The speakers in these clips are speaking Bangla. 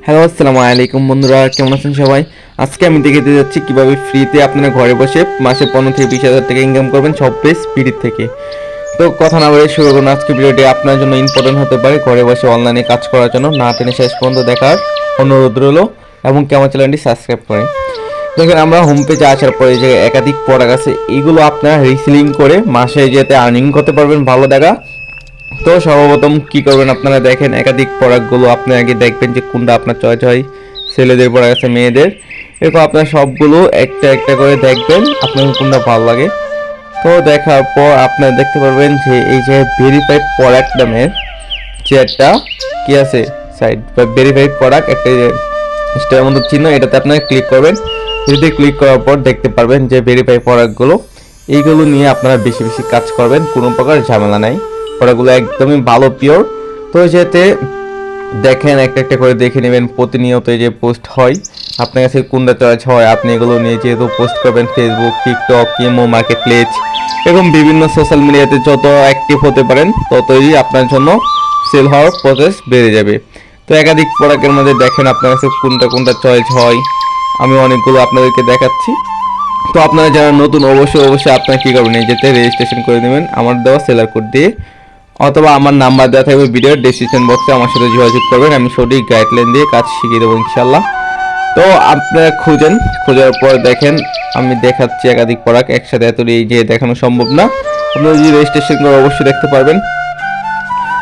হ্যালো আসসালামু আলাইকুম বন্ধুরা, কেমন আছেন সবাই? আজকে আমি দেখাতে যাচ্ছি কিভাবে ফ্রিতে আপনারা ঘরে বসে মাসে 15 থেকে 20 হাজার টাকা ইনকাম করবেন সব পেজ ফ্রি থেকে। তো কথা না বলে শুরু করুন। আজকে ভিডিওটি আপনার জন্য ইম্পর্টেন্ট হতে পারে, ঘরে বসে অনলাইনে কাজ করার জন্য। না টেনে শেষ পর্যন্ত দেখার অনুরোধ রইল এবং আমার চ্যানেলটি সাবস্ক্রাইব করে দেখেন। আমরা হোম পেজে আসার পরে যে একাধিক প্রোডাক্ট আছে, এইগুলো আপনারা রিসেলিং করে মাসে যেতে আর্নিং করতে পারবেন ভালো টাকা। তো সর্বপ্রথম কি করবেন, আপনারা দেখেন একাধিক প্রোডাক্টগুলো আপনি আগে দেখবেন যে কোনটা আপনার চয়েস হয়। ছেলেদের প্রোডাক্ট আছে, মেয়েদের, এরকম আপনার সবগুলো একটা একটা করে দেখবেন আপনার কোনটা ভালো লাগে। তো দেখার পর আপনারা দেখতে পারবেন যে এই যে ভেরিফাইড প্রোডাক্ট নামের যে একটা কি আছে সাইট বা ভেরিফাইড প্রোডাক্ট একটা স্টার মতো চিহ্ন, এটাতে আপনারা ক্লিক করবেন। যদি ক্লিক করার পর দেখতে পারবেন যে ভেরিফাইড প্রোডাক্টগুলো, এইগুলো নিয়ে আপনারা বেশি বেশি কাজ করবেন, কোনো প্রকার ঝামেলা নাই। প্রোডাক্টগুলো একদমই ভালো পিওর। তো যেতে দেখেন একটা একটা করে দেখে নেবেন, প্রতিনিয়ত যে পোস্ট হয় আপনার কাছে কোনটা চয়েস হয় আপনি এগুলো নিয়ে যেহেতু পোস্ট করবেন Facebook, TikTok, imo, market place এরকম বিভিন্ন সোশ্যাল মিডিয়াতে যত অ্যাক্টিভ হতে পারেন ততই আপনার জন্য সেল হওয়ার প্রসেস বেড়ে যাবে। তো একাধিক প্রোডাক্টের মধ্যে দেখেন আপনার কাছে কোনটা কোনটা চয়েস হয়, আমি অনেকগুলো আপনাদেরকে দেখাচ্ছি। তো আপনারা যারা নতুন অবশ্যই আপনারা কী করবেন, এই যেতে রেজিস্ট্রেশন করে নেবেন আমার দেওয়া সেলার কোড দিয়ে, অথবা আমার নাম্বার দেওয়া থাকবে ভিডিওর ডেসক্রিপশন বক্সে, আমার সাথে যোগাযোগ করবেন, আমি সঠিক গাইডলাইন দিয়ে কাজ শিখিয়ে দেবো ইনশাল্লাহ। তো আপনারা খোঁজার পর দেখেন আমি দেখাচ্ছি একাধিক প্রোডাক্ট একসাথে এত এই যে দেখানো সম্ভব না, আপনারা যদি রেজিস্ট্রেশন করে অবশ্যই দেখতে পারবেন।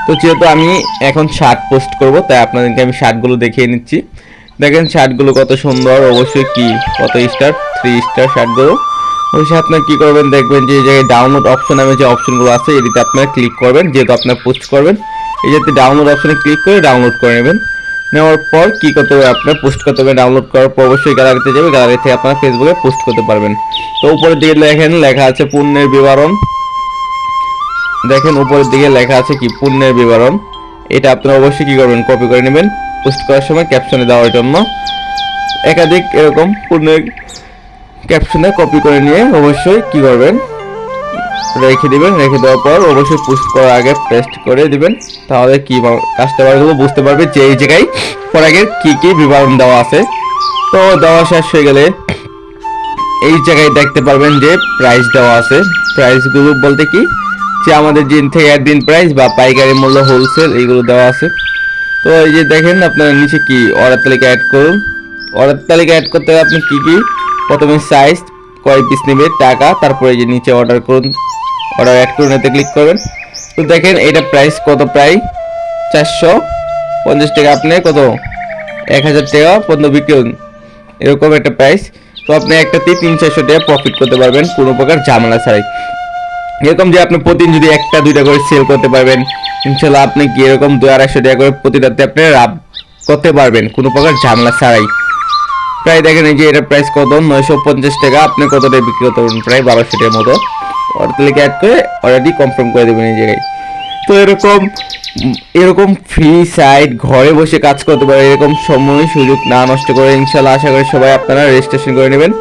তো যেহেতু আমি এখন শার্ট পোস্ট করব তাই আপনাদেরকে আমি শার্টগুলো দেখিয়ে নিচ্ছি। দেখেন শার্টগুলো কত সুন্দর, অবশ্যই কি কত স্টার, 3 স্টার শার্টগুলো। অবশ্যই আপনারা কী করবেন, দেখবেন যে এই জায়গায় ডাউনলোড অপশন নামে যে অপশনগুলো আছে এটিতে আপনারা ক্লিক করবেন, যেহেতু আপনারা পোস্ট করবেন। এই যাতে ডাউনলোড অপশনে ক্লিক করে ডাউনলোড করে নেবেন। নেওয়ার পর কী করতে হবে, আপনার পোস্ট করতে হবে। ডাউনলোড করার পর অবশ্যই গ্যালারিতে যাবে, গ্যালারি থেকে আপনারা ফেসবুকে পোস্ট করতে পারবেন। তো উপরের দিকে দেখেন লেখা আছে পণ্যের বিবরণ, দেখেন উপরের দিকে লেখা আছে কি পণ্যের বিবরণ। এটা আপনারা অবশ্যই কী করবেন, কপি করে নেবেন পোস্ট করার সময় ক্যাপশনে দেওয়ার জন্য। একাধিক এরকম পণ্যের ক্যাপশনে কপি করে নিয়ে অবশ্যই কী করবেন, রেখে দিবেন। রেখে দেওয়ার পর অবশ্যই পোস্ট করার আগে পেস্ট করে দিবেন, তাহলে কি কাস্টমারগুলো বুঝতে পারবে যে এই জায়গায় প্রোডাক্টের কী কী বিবরণ দেওয়া আছে। তো দেওয়া শেষ হয়ে গেলে এই জায়গায় দেখতে পারবেন যে প্রাইস দেওয়া আছে। প্রাইসগুলো বলতে কি যে আমাদের দিন থেকে একদিন প্রাইস বা পাইকারি মূল্য, হোলসেল, এইগুলো দেওয়া আছে। তো এই যে দেখেন আপনারা নিচে কি অর্ডার তালিকা অ্যাড করুন। অর্ডার তালিকা অ্যাড করতে আপনি কি কি প্রথমে সাইজ, কয় পিস নেবে, টাকা, তারপরে এই যে নিচে অর্ডার করুন, অর্ডার অ্যাড করুন, এতে ক্লিক করবেন। তো দেখেন এটা প্রাইস কত, প্রায় 450 টাকা, আপনি কত 1000 টাকা পর্যন্ত বিক্রি করুন, এরকম একটা প্রাইস। তো আপনি একটাতেই 300-400 টাকা প্রফিট করতে পারবেন কোনো প্রকার ঝামেলা ছাড়াই। এরকম যে আপনি প্রতিদিন যদি 1-2টা করে সেল করতে পারবেন ইনশাল্লাহ, আপনি কি এরকম 200-250 টাকা করে প্রতিটাতে আপনি লাভ করতে পারবেন কোনো প্রকার ঝামেলা ছাড়াই। প্রায় দেখেন এই যে এটা প্রাইস কত, 950 টাকা, আপনি কত টাকা বিক্রি করতে পারবেন, প্রায় 1200 টাকার মতো। অর্ডার তালিকা অ্যাড করে অলরেডি কনফার্ম করে দেবেন এই জায়গায়। তো এরকম ফ্রি সাইট ঘরে বসে কাজ করতে পারে, এরকম সময় সুযোগ না নষ্ট করে ইনশাল্লাহ আশা করি সবাই আপনারা রেজিস্ট্রেশন করে নেবেন।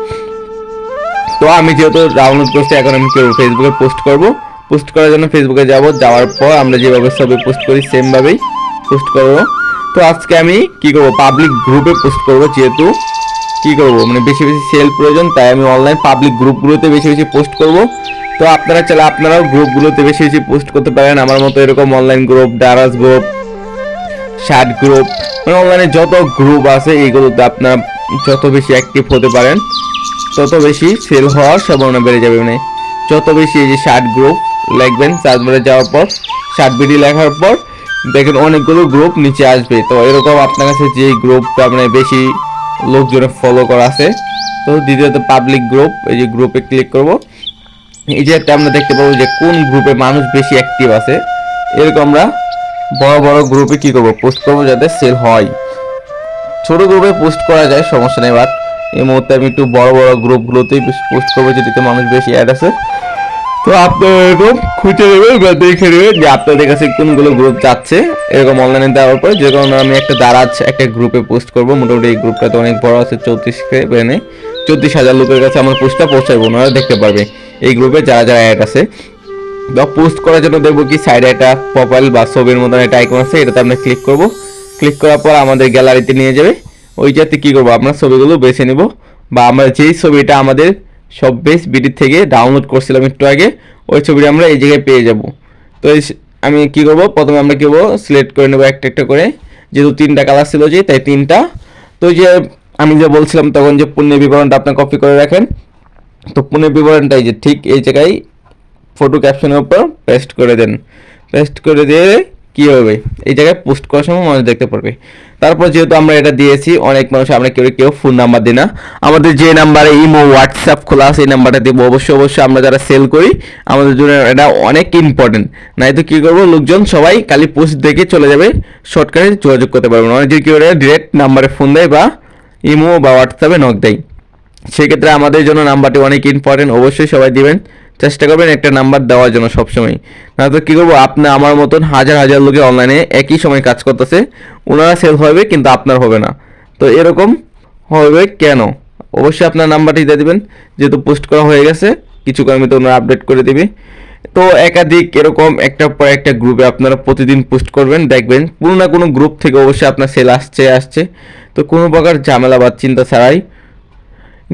তো আমি যেহেতু ডাউনলোড করছি, এখন আমি ফেসবুকে পোস্ট করব। পোস্ট করার জন্য ফেসবুকে যাব, যাওয়ার পর আমরা যেভাবে ছবি পোস্ট করি সেমভাবেই পোস্ট করব। তো আজকে আমি কি করব, পাবলিক গ্রুপে পোস্ট করব, যেহেতু কি করব মানে বেশি বেশি সেল প্রয়োজন, তাই আমি অনলাইন পাবলিক গ্রুপগুলোতে বেশি বেশি পোস্ট করব। তো আপনারা চাইলে আপনারাও গ্রুপগুলোতে বেশি বেশি পোস্ট করতে পারেন, আমার মতো এরকম অনলাইন গ্রুপ, ডারাস গ্রুপ, শার্ট গ্রুপ, মানে অনলাইনে যত গ্রুপ আছে এইগুলোতে আপনারা যত বেশি অ্যাক্টিভ হতে পারেন তত বেশি সেল হওয়ার সম্ভাবনা বেড়ে যাবে। মানে যত বেশি এই যে শার্ট গ্রুপ লিখবেন, সার্চ বারে যাওয়ার পর শার্ট বিডি লেখার পর দেখেন অনেকগুলো গ্রুপ নিচে আসবে। তো এরকম আপনার কাছে যে গ্রুপটা মানে বেশি লোকজনের ফলো করা আছে, তো দ্বিতীয়ত পাবলিক গ্রুপ, এই যে গ্রুপে ক্লিক করব। এই যে একটা আমরা দেখতে পাবো যে কোন গ্রুপে মানুষ বেশি অ্যাক্টিভ আছে, এরকম আমরা বড় বড় গ্রুপে কি করব, পোস্ট করব যাতে সেল হয়। ছোট গ্রুপে পোস্ট করা যায়, সমস্যা নেই, বাট এই মুহূর্তে আমি একটু বড় বড় গ্রুপগুলোতেই পোস্ট করবো যেটিতে মানুষ বেশি অ্যাড আছে। তো আপনারা এরকম খুঁজে নেবেন বা দেখে নেবেন যে আপনাদের কাছে কোনগুলো গ্রুপ যাচ্ছে। এরকম অনলাইনে দেওয়ার পরে যে কোনো আমি একটা দারাজ একটা গ্রুপে পোস্ট করবো, মোটামুটি এই গ্রুপটা তো অনেক বড় আছে, 34,000 লোকের কাছে আমার পোস্টটা পৌঁছাবো, ওনারা দেখতে পারবে এই গ্রুপে যারা যারা অ্যাড আছে। বা পোস্ট করার জন্য দেখবো কি সাইডে একটা প্রোফাইল বা ছবির মতন একটা আইকন আছে, এটাতে আমরা ক্লিক করবো। ক্লিক করার পর আমাদের গ্যালারিতে নিয়ে যাবে। ওইটাতে কী করবো, আমরা ছবিগুলো বেছে নেব, বা আমরা যেই ছবিটা আমাদের শপবেস বিডি থেকে ডাউনলোড করছিলাম একটু আগে, ওই ছবিটা আমরা এই জায়গায় পেয়ে যাব। তো আমি কী করবো, প্রথমে আমরা কী করবো, সিলেক্ট করে নেবো একটা একটা করে, যেহেতু 3টা কালার ছিল যে, তাই 3টা। তো যে আমি যে বলছিলাম তখন যে পণ্যের বিবরণটা আপনি কপি করে রাখেন, তো পণ্যের বিবরণটাই যে ঠিক এই জায়গায় ফটো ক্যাপশনের উপর পেস্ট করে দেন। পেস্ট করে দিয়ে কী হবে, এই জায়গায় পোস্ট করার সময় মানুষ দেখতে পারবে। তারপর যেহেতু আমরা এটা দিয়েছি, অনেক মানুষ আমরা কেউ ফোন নাম্বার দিই না, আমাদের যে নাম্বারে ইমো হোয়াটসঅ্যাপ খোলা আছে এই নাম্বারটা দেবো। অবশ্যই আমরা যারা সেল করি আমাদের জন্য এটা অনেক ইম্পর্টেন্ট। নাই তো কী করবো, লোকজন সবাই খালি পোস্ট দেখে চলে যাবে, শর্টকাটে যোগাযোগ করতে পারবে না। অনেকে কী করে ডিরেক্ট নাম্বারে ফোন দেয় বা ইমো বা হোয়াটসঅ্যাপে নক দেয়। সেক্ষেত্রে আমাদের জন্য নাম্বারটি অনেক ইম্পর্টেন্ট, অবশ্যই সবাই দিবেন, চেষ্টা করবেন একটা নাম্বার দেওয়ার জন্য সবসময়। না তো কী করবো, আপনি আমার মতন হাজার হাজার লোকে অনলাইনে একই সময় কাজ করতেছে, ওনারা সেল হবে কিন্তু আপনার হবে না। তো এরকম হবে কেন, অবশ্যই আপনার নাম্বারটি দিয়ে দেবেন। যেহেতু পোস্ট করা হয়ে গেছে, কিছু কর্মীতে ওনারা আপডেট করে দিবে। তো একাধিক এরকম একটার পর একটা গ্রুপে আপনারা প্রতিদিন পোস্ট করবেন, দেখবেন কোনো না কোনো গ্রুপ থেকে অবশ্যই আপনার সেল আসছে। তো কোনো প্রকার ঝামেলা বা চিন্তা ছাড়াই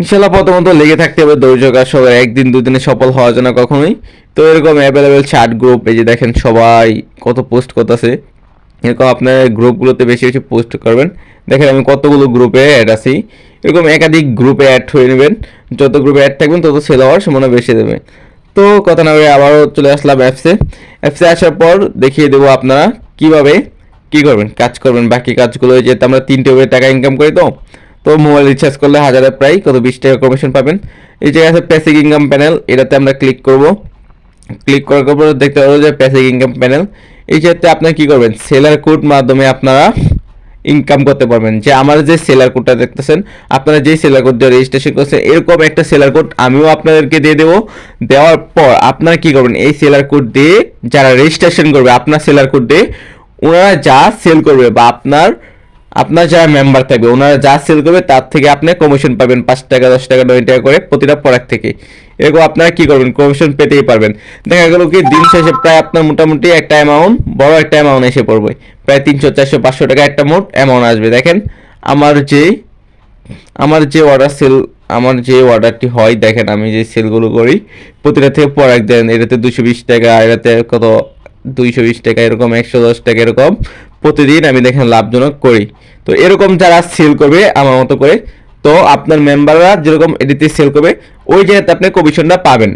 ইনশাল্লাহ প্রথমত লেগে থাকতে হবে, ধৈর্য কাজ সবাই একদিন দুদিনে সফল হওয়া যায় না কখনোই। তো এরকম অ্যাভেলেবেল চ্যাট গ্রুপ, এই যে দেখেন সবাই কত পোস্ট করতেছে, এরকম আপনার গ্রুপগুলোতে বেশি বেশি পোস্ট করবেন। দেখেন আমি কতগুলো গ্রুপে অ্যাড আছি, এরকম একাধিক গ্রুপে অ্যাড হয়ে নেবেন। যত গ্রুপে অ্যাড থাকবেন তত সেল হওয়ার সম্ভাবনা বেশি দেবে। তো কথা না বলে আবারও চলে আসলাম অ্যাপসে আসার পর দেখিয়ে দেবো আপনারা কীভাবে কী করবেন, কাজ করবেন। বাকি কাজগুলো যেহেতু আমরা 3টে ওয়ে টাকা ইনকাম করি, তো মোবাইল রিচার্জ করলে 1000-এর প্রায় কত 20 টাকা কমিশন পাবেন। এই জায়গায় আছে প্যাসিভ ইনকাম প্যানেল, এটাতে আমরা ক্লিক করব। ক্লিক করার পর দেখতে পাবো যে প্যাসিভ ইনকাম প্যানেল। এই ক্ষেত্রে আপনারা কী করবেন, সেলার কোড মাধ্যমে আপনারা ইনকাম করতে পারবেন। যে আমার যে সেলার কোডটা দেখতেছেন, আপনারা যেই সেলার কোড দিয়ে রেজিস্ট্রেশন করছেন, এরকম একটা সেলার কোড আমিও আপনাদেরকে দিয়ে দেবো। দেওয়ার পর আপনারা কী করবেন, এই সেলার কোড দিয়ে যারা রেজিস্ট্রেশন করবে আপনার সেলার কোড দিয়ে, ওনারা যা সেল করবে বা আপনার যারা মেম্বার থাকবে ওনারা যা সেল করবে তার থেকে আপনি কমিশন পাবেন 5 টাকা 10 টাকা 9 টাকা করে প্রতিটা প্রোডাক্ট থেকে। এরকম আপনারা কী করবেন, কমিশন পেতেই পারবেন। দেখা গেল কি দিন শেষে প্রায় আপনার মোটামুটি একটা অ্যামাউন্ট, বড় একটা অ্যামাউন্ট এসে পড়বে, প্রায় 300 400 500 টাকা একটা মোট অ্যামাউন্ট আসবে। দেখেন আমার যে অর্ডারটি হয়, দেখেন আমি যে সেলগুলো করি প্রতিটা থেকে প্রোডাক্ট দেন, এটাতে 220 টাকা, এটাতে কত 220 টাকা, এরকম 110 টাকা, এরকম প্রতিদিন আমি দেখেন লাভজনক করি। তো এরকম যারা সেল করবে আমার মতো করে, তো আপনার মেম্বাররা যেরকম এটিতে সেল করবে ওই জায়গাতে আপনি কমিশনটা পাবেন,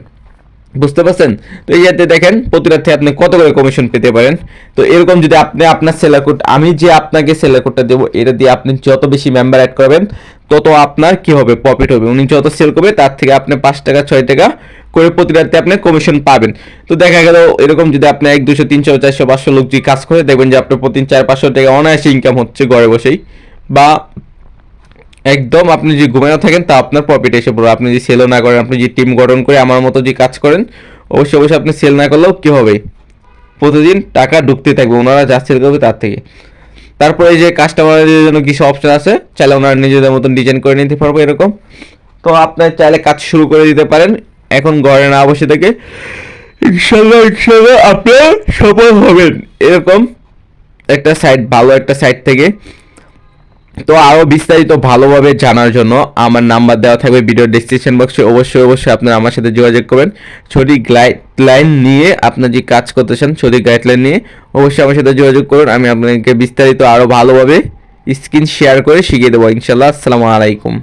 বুঝতে পারছেন? তো এই জায়গাতে দেখেন প্রতিটা থেকে আপনি কত করে কমিশন পেতে পারেন। তো এরকম যদি আপনি আপনার সেলার কোড, আমি যে আপনাকে সেলার কোডটা দেবো, এটা দিয়ে আপনি যত বেশি মেম্বার অ্যাড করবেন তত আপনার কি হবে, প্রফিট হবে। উনি যত সেল করবে তার থেকে আপনি 5 টাকা 6 টাকা করে প্রতিটাতে আপনি কমিশন পাবেন। তো দেখা গেল এরকম যদি আপনি 1 200 300 400 500 লোক যদি কাজ করে, দেখবেন যে আপনার প্রতিদিন 400-500 টাকা অনায়াসে ইনকাম হচ্ছে ঘরে বসেই, বা একদম আপনি যে ঘুমানো থাকেন তা আপনার প্রফিট এসে পড়বে। আপনি যদি সেলও না করেন, আপনি যে টিম গঠন করে আমার মতো যে কাজ করেন, অবশ্যই আপনি সেল না করলেও কী হবে, প্রতিদিন টাকা ঢুকতে থাকবে ওনারা যা সেল করবে তার থেকে। তারপরে এই যে কাস্টমারদের জন্য কিছু অপশন আছে, চাইলে ওনারা নিজেদের মতন ডিজাইন করে নিতে পারবো এরকম। তো আপনার চাইলে কাজ শুরু করে দিতে পারেন এখন ঘরে না বসে থেকে, ইনশাল্লাহ আপনারা সফল হবেন এরকম একটা সাইট, ভালো একটা সাইট থেকে। তো আরও বিস্তারিত ভালোভাবে জানার জন্য আমার নাম্বার দেওয়া থাকবে ভিডিও ডেসক্রিপশন বক্সে, অবশ্যই আপনারা আমার সাথে যোগাযোগ করবেন। সঠিক গাইডলাইন নিয়ে আপনার যে কাজ করতেছেন, সঠিক গাইডলাইন নিয়ে অবশ্যই আমার সাথে যোগাযোগ করুন। আমি আপনাদেরকে বিস্তারিত আরও ভালোভাবে স্ক্রিন শেয়ার করে শিখিয়ে দেবো ইনশাল্লাহ। আসসালামু আলাইকুম।